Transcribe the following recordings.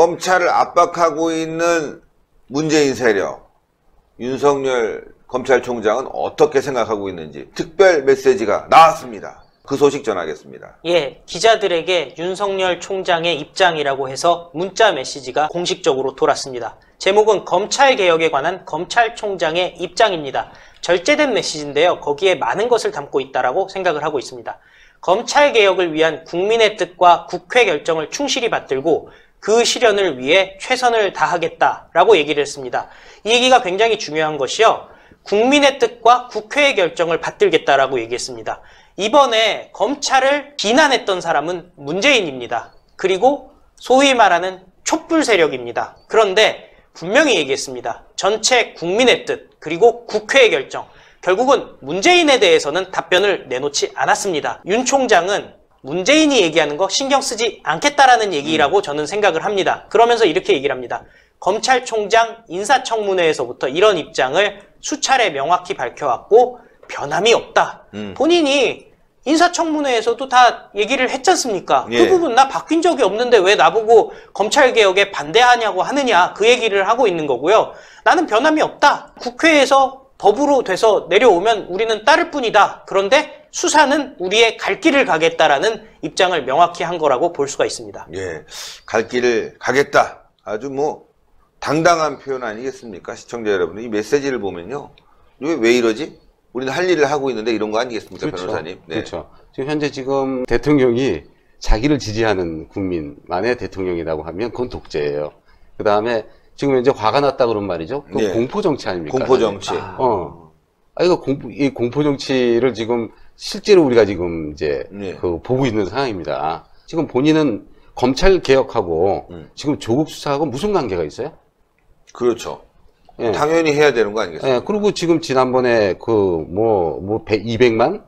검찰을 압박하고 있는 문재인 세력, 윤석열 검찰총장은 어떻게 생각하고 있는지 특별 메시지가 나왔습니다. 그 소식 전하겠습니다. 예, 기자들에게 윤석열 총장의 입장이라고 해서 문자 메시지가 공식적으로 돌았습니다. 제목은 검찰개혁에 관한 검찰총장의 입장입니다. 절제된 메시지인데요. 거기에 많은 것을 담고 있다라고 생각을 하고 있습니다. 검찰개혁을 위한 국민의 뜻과 국회 결정을 충실히 받들고 그 실현을 위해 최선을 다하겠다라고 얘기를 했습니다. 이 얘기가 굉장히 중요한 것이요. 국민의 뜻과 국회의 결정을 받들겠다라고 얘기했습니다. 이번에 검찰을 비난했던 사람은 문재인입니다. 그리고 소위 말하는 촛불 세력입니다. 그런데 분명히 얘기했습니다. 전체 국민의 뜻 그리고 국회의 결정, 결국은 문재인에 대해서는 답변을 내놓지 않았습니다. 윤 총장은 문재인이 얘기하는 거 신경 쓰지 않겠다라는 얘기라고 저는 생각을 합니다. 그러면서 이렇게 얘기를 합니다. 검찰총장 인사청문회에서부터 이런 입장을 수차례 명확히 밝혀왔고 변함이 없다. 본인이 인사청문회에서도 다 얘기를 했지 않습니까? 예. 그 부분 나 바뀐 적이 없는데 왜 나보고 검찰개혁에 반대하냐고 하느냐, 그 얘기를 하고 있는 거고요. 나는 변함이 없다. 국회에서 법으로 돼서 내려오면 우리는 따를 뿐이다. 그런데 수사는 우리의 갈 길을 가겠다라는 입장을 명확히 한 거라고 볼 수가 있습니다. 예, 갈 길을 가겠다. 아주 뭐 당당한 표현 아니겠습니까? 시청자 여러분, 이 메시지를 보면요. 이게 왜 이러지? 우리는 할 일을 하고 있는데 이런 거 아니겠습니까, 그렇죠. 변호사님? 네. 그렇죠. 지금 현재 지금 대통령이 자기를 지지하는 국민만의 대통령이라고 하면 그건 독재예요. 그 다음에 지금 이제 화가 났다 그런 말이죠. 그 네. 공포 정치 아닙니까? 공포 정치. 이거 이 공포 정치를 지금 실제로 우리가 지금 이제 네. 보고 있는 상황입니다. 지금 본인은 검찰 개혁하고 지금 조국 수사하고 무슨 관계가 있어요? 그렇죠. 예. 당연히 해야 되는 거 아니겠습니까? 예, 그리고 지금 지난번에 200만,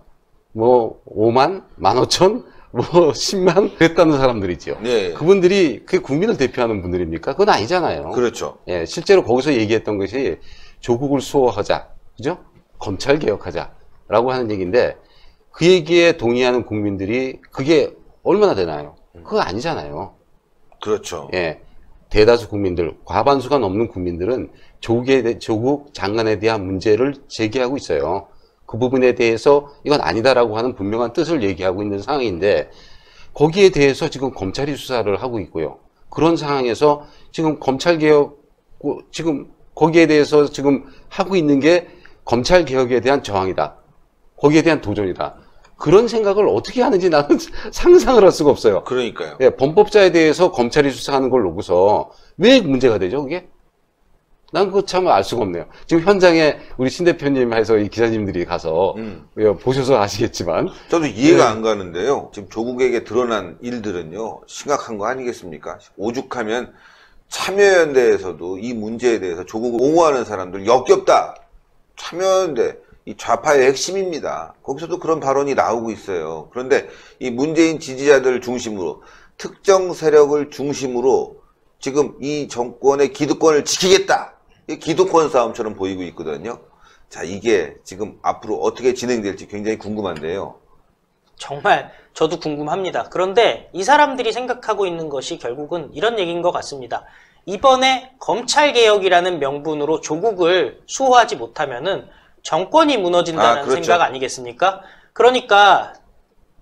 5만, 15,000, 10만 그랬다는 사람들이죠. 네. 그분들이 그게 국민을 대표하는 분들입니까? 그건 아니잖아요. 그렇죠. 예, 실제로 거기서 얘기했던 것이 조국을 수호하자, 그죠? 검찰 개혁하자라고 하는 얘기인데 그 얘기에 동의하는 국민들이 그게 얼마나 되나요? 그거 아니잖아요. 그렇죠. 예. 대다수 국민들, 과반수가 넘는 국민들은 조국 장관에 대한 문제를 제기하고 있어요. 그 부분에 대해서 이건 아니다라고 하는 분명한 뜻을 얘기하고 있는 상황인데 거기에 대해서 지금 검찰이 수사를 하고 있고요. 그런 상황에서 지금 검찰개혁, 지금 거기에 대해서 지금 하고 있는 게 검찰개혁에 대한 저항이다. 거기에 대한 도전이다. 그런 생각을 어떻게 하는지 나는 상상을 할 수가 없어요. 그러니까요. 예, 범법자에 대해서 검찰이 수사하는 걸 놓고서 왜 문제가 되죠, 그게? 난 그거 참 알 수가 없네요. 지금 현장에 우리 신 대표님 해서 이 기자님들이 가서 보셔서 아시겠지만. 저도 이해가 안 가는데요. 지금 조국에게 드러난 일들은요, 심각한 거 아니겠습니까? 오죽하면 참여연대에서도 이 문제에 대해서 조국을 옹호하는 사람들 역겹다. 참여연대. 이 좌파의 핵심입니다. 거기서도 그런 발언이 나오고 있어요. 그런데 이 문재인 지지자들 중심으로 특정 세력을 중심으로 지금 이 정권의 기득권을 지키겠다. 이 기득권 싸움처럼 보이고 있거든요. 자, 이게 지금 앞으로 어떻게 진행될지 굉장히 궁금한데요. 정말 저도 궁금합니다. 그런데 이 사람들이 생각하고 있는 것이 결국은 이런 얘기인 것 같습니다. 이번에 검찰개혁이라는 명분으로 조국을 수호하지 못하면은 정권이 무너진다는 그렇죠. 생각 아니겠습니까? 그러니까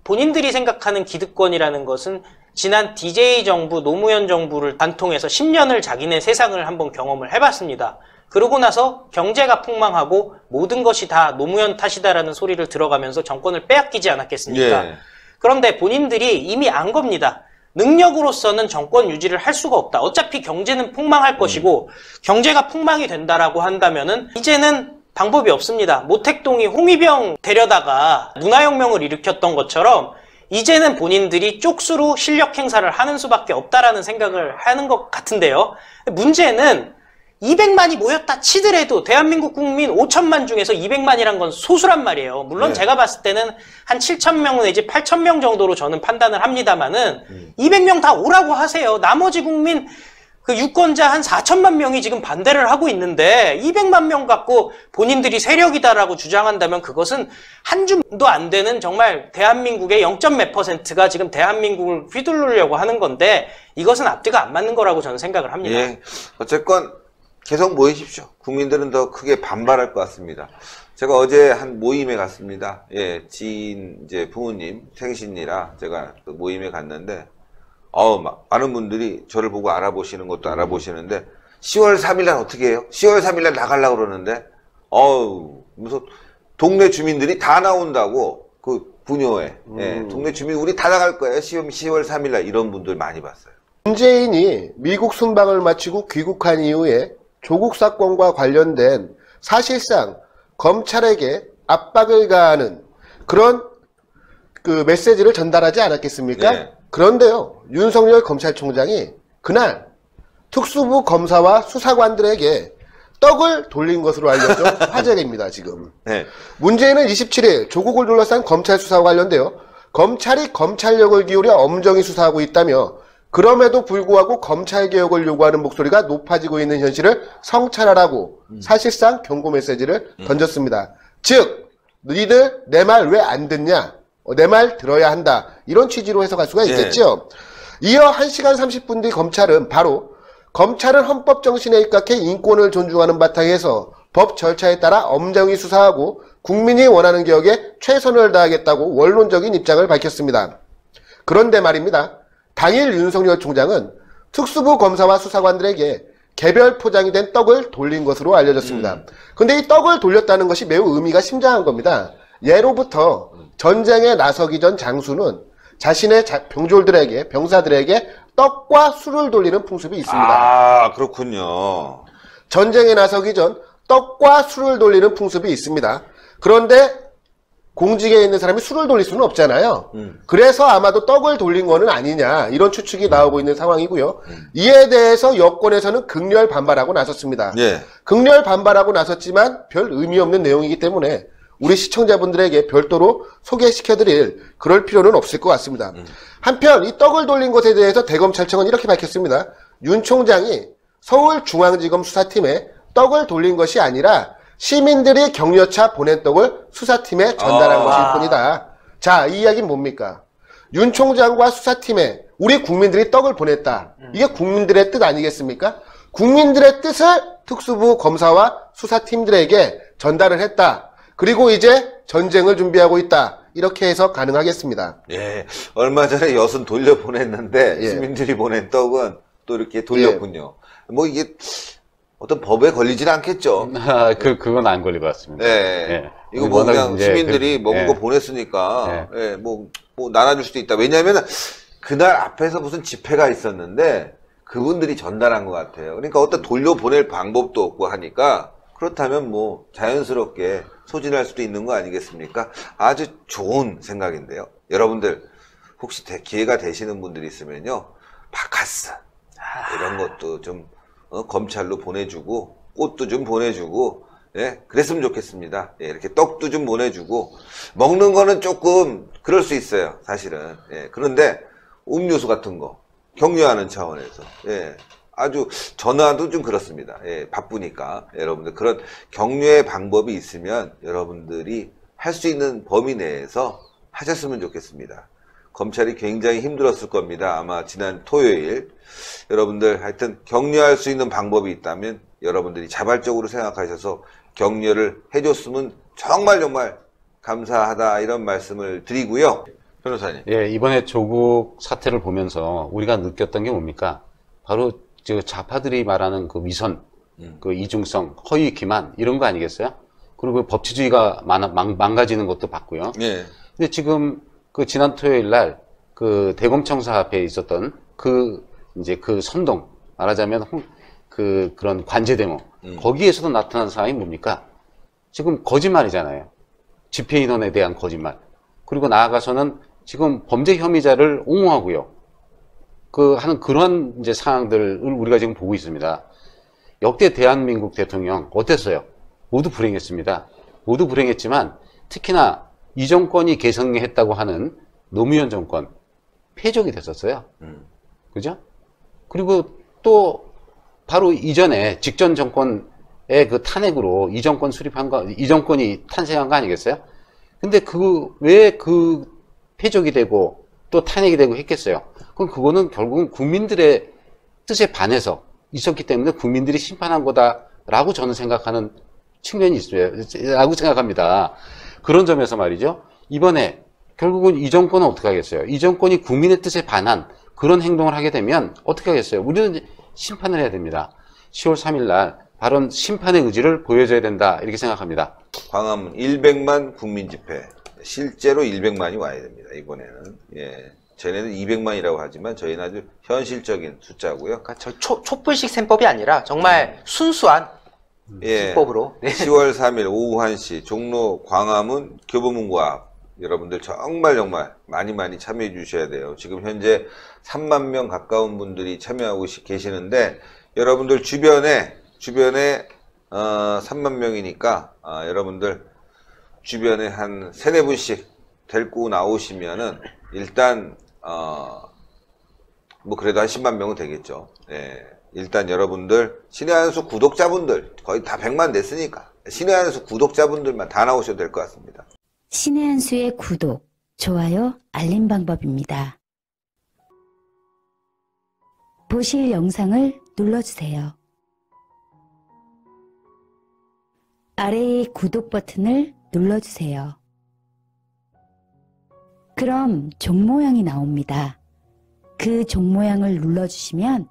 본인들이 생각하는 기득권이라는 것은 지난 DJ 정부, 노무현 정부를 관통해서 10년을 자기네 세상을 한번 경험을 해봤습니다. 그러고 나서 경제가 폭망하고 모든 것이 다 노무현 탓이다라는 소리를 들어가면서 정권을 빼앗기지 않았겠습니까? 예. 그런데 본인들이 이미 안 겁니다. 능력으로서는 정권 유지를 할 수가 없다. 어차피 경제는 폭망할 것이고 경제가 폭망이 된다라고 한다면은 이제는 방법이 없습니다. 모택동이 홍위병 데려다가 문화혁명을 일으켰던 것처럼 이제는 본인들이 쪽수로 실력 행사를 하는 수밖에 없다라는 생각을 하는 것 같은데요. 문제는 200만이 모였다 치더라도 대한민국 국민 5천만 중에서 200만이란 건 소수란 말이에요. 물론 네. 제가 봤을 때는 한 7,000명 내지 8,000명 정도로 저는 판단을 합니다만은 200명 다 오라고 하세요. 나머지 국민 그 유권자 한 4천만 명이 지금 반대를 하고 있는데 200만 명 갖고 본인들이 세력이다라고 주장한다면 그것은 한 줌도 안 되는 정말 대한민국의 0몇 %가 지금 대한민국을 휘두르려고 하는 건데 이것은 앞뒤가 안 맞는 거라고 저는 생각을 합니다. 예. 어쨌건 계속 모이십시오. 국민들은 더 크게 반발할 것 같습니다. 제가 어제 한 모임에 갔습니다. 예, 지인 이제 부모님 생신이라 제가 그 모임에 갔는데 많은 분들이 저를 보고 알아보시는 것도 알아보시는데 10월 3일날 어떻게 해요? 10월 3일날 나가려고 그러는데 무슨 동네 주민들이 다 나온다고 그 부녀회 예, 동네 주민 우리 다 나갈 거예요. 10월 3일날 이런 분들 많이 봤어요. 문재인이 미국 순방을 마치고 귀국한 이후에 조국 사건과 관련된 사실상 검찰에게 압박을 가하는 그런 그 메시지를 전달하지 않았겠습니까? 네. 그런데요, 윤석열 검찰총장이 그날 특수부 검사와 수사관들에게 떡을 돌린 것으로 알려져 화제입니다, 지금. 네. 문재인은 27일 조국을 둘러싼 검찰 수사와 관련되어 검찰이 검찰력을 기울여 엄정히 수사하고 있다며 그럼에도 불구하고 검찰개혁을 요구하는 목소리가 높아지고 있는 현실을 성찰하라고 사실상 경고 메시지를 던졌습니다. 즉, 너희들 내 말 왜 안 듣냐? 내 말 들어야 한다. 이런 취지로 해석할 수가 있겠죠. 이어 1시간 30분 뒤 검찰은 바로 검찰은 헌법 정신에 입각해 인권을 존중하는 바탕에서 법 절차에 따라 엄정히 수사하고 국민이 원하는 개혁에 최선을 다하겠다고 원론적인 입장을 밝혔습니다. 그런데 말입니다. 당일 윤석열 총장은 특수부 검사와 수사관들에게 개별 포장이 된 떡을 돌린 것으로 알려졌습니다. 근데 이 떡을 돌렸다는 것이 매우 의미가 심장한 겁니다. 예로부터 전쟁에 나서기 전 장수는 자신의 병사들에게 떡과 술을 돌리는 풍습이 있습니다. 아, 그렇군요. 전쟁에 나서기 전 떡과 술을 돌리는 풍습이 있습니다. 그런데 공직에 있는 사람이 술을 돌릴 수는 없잖아요. 그래서 아마도 떡을 돌린 거는 아니냐 이런 추측이 나오고 있는 상황이고요. 이에 대해서 여권에서는 극렬 반발하고 나섰습니다. 예. 극렬 반발하고 나섰지만 별 의미 없는 내용이기 때문에 우리 시청자분들에게 별도로 소개시켜드릴 그럴 필요는 없을 것 같습니다. 한편 이 떡을 돌린 것에 대해서 대검찰청은 이렇게 밝혔습니다. 윤 총장이 서울중앙지검 수사팀에 떡을 돌린 것이 아니라 시민들이 격려차 보낸 떡을 수사팀에 전달한 것일 뿐이다. 자, 이 이야기는 뭡니까? 윤 총장과 수사팀에 우리 국민들이 떡을 보냈다. 이게 국민들의 뜻 아니겠습니까? 국민들의 뜻을 특수부 검사와 수사팀들에게 전달을 했다. 그리고 이제 전쟁을 준비하고 있다. 이렇게 해서 가능하겠습니다. 예. 얼마 전에 여순 돌려보냈는데 예. 시민들이 보낸 떡은 또 이렇게 돌렸군요. 뭐 이게 어떤 법에 걸리지는 않겠죠. 그건 안 걸릴 것 같습니다. 예. 이거 뭐 워낙 그냥 이제 시민들이 먹은 거 보냈으니까 예. 뭐 나눠줄 수도 있다. 왜냐하면 그날 앞에서 무슨 집회가 있었는데 그분들이 전달한 것 같아요. 그러니까 어떤 돌려보낼 방법도 없고 하니까 그렇다면 뭐 자연스럽게 소진할 수도 있는 거 아니겠습니까? 아주 좋은 생각인데요. 여러분들 혹시 기회가 되시는 분들이 있으면요. 바카스 이런 것도 좀 검찰로 보내주고 꽃도 좀 보내주고 예, 그랬으면 좋겠습니다. 예, 이렇게 떡도 좀 보내주고 먹는 거는 조금 그럴 수 있어요. 사실은. 예, 그런데 음료수 같은 거 격려하는 차원에서 예, 아주 전화도 좀 그렇습니다. 예, 바쁘니까 여러분들 그런 격려의 방법이 있으면 여러분들이 할 수 있는 범위 내에서 하셨으면 좋겠습니다. 검찰이 굉장히 힘들었을 겁니다. 아마 지난 토요일 여러분들 하여튼 격려할 수 있는 방법이 있다면 여러분들이 자발적으로 생각하셔서 격려를 해줬으면 정말 감사하다 이런 말씀을 드리고요. 변호사님. 예, 이번에 조국 사태를 보면서 우리가 느꼈던 게 뭡니까? 바로 저 좌파들이 말하는 그 위선, 그 이중성, 허위 기만 이런 거 아니겠어요? 그리고 법치주의가 망가지는 것도 봤고요. 예. 근데 지금 그 지난 토요일 날 그 대검청사 앞에 있었던 그 선동 말하자면 그런 관제 데모 거기에서도 나타난 상황이 뭡니까? 지금 거짓말이잖아요. 집회 인원에 대한 거짓말. 그리고 나아가서는 지금 범죄 혐의자를 옹호하고요. 하는 그런 이제 상황들을 우리가 지금 보고 있습니다. 역대 대한민국 대통령 어땠어요? 모두 불행했습니다. 모두 불행했지만 특히나 이 정권이 계승했다고 하는 노무현 정권 폐족이 됐었어요. 그죠? 그리고 또 바로 이전에 직전 정권의 그 탄핵으로 이 정권 수립한 거, 이 정권이 탄생한 거 아니겠어요? 근데 왜 패족이 되고 또 탄핵이 되고 했겠어요? 그럼 그거는 결국은 국민들의 뜻에 반해서 있었기 때문에 국민들이 심판한 거다라고 저는 생각하는 측면이 있어요. 라고 생각합니다. 그런 점에서 말이죠. 이번에 결국은 이 정권은 어떻게 하겠어요? 이 정권이 국민의 뜻에 반한 그런 행동을 하게 되면 어떻게 하겠어요? 우리는 심판을 해야 됩니다. 10월 3일 날 바로 심판의 의지를 보여줘야 된다 이렇게 생각합니다. 광화문 100만 국민 집회 실제로 100만이 와야 됩니다. 이번에는 예. 전에는 200만이라고 하지만 저희는 아주 현실적인 숫자고요. 그러니까 저 촛불식 셈법이 아니라 정말 순수한 예. 기법으로. 네. 10월 3일 오후 1시 종로 광화문 교보문고 앞 여러분들 정말 많이 참여해 주셔야 돼요. 지금 현재 3만 명 가까운 분들이 참여하고 계시는데 여러분들 주변에 3만 명이니까 여러분들 주변에 한 3-4분씩 데리고 나오시면은 일단 뭐 그래도 한 10만 명은 되겠죠. 예. 일단 여러분들 신의 한수 구독자분들 거의 다 100만 됐으니까 신의 한수 구독자분들만 다 나오셔도 될 것 같습니다. 신의 한수의 구독, 좋아요, 알림 방법입니다. 보실 영상을 눌러주세요. 아래의 구독 버튼을 눌러주세요. 그럼 종 모양이 나옵니다. 그 종 모양을 눌러주시면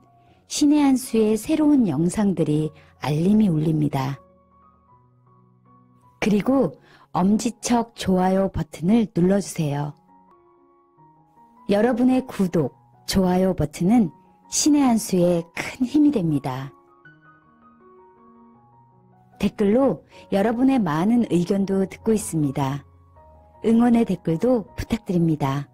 신의 한수의 새로운 영상들이 알림이 울립니다. 그리고 엄지척 좋아요 버튼을 눌러주세요. 여러분의 구독, 좋아요 버튼은 신의 한수의 큰 힘이 됩니다. 댓글로 여러분의 많은 의견도 듣고 있습니다. 응원의 댓글도 부탁드립니다.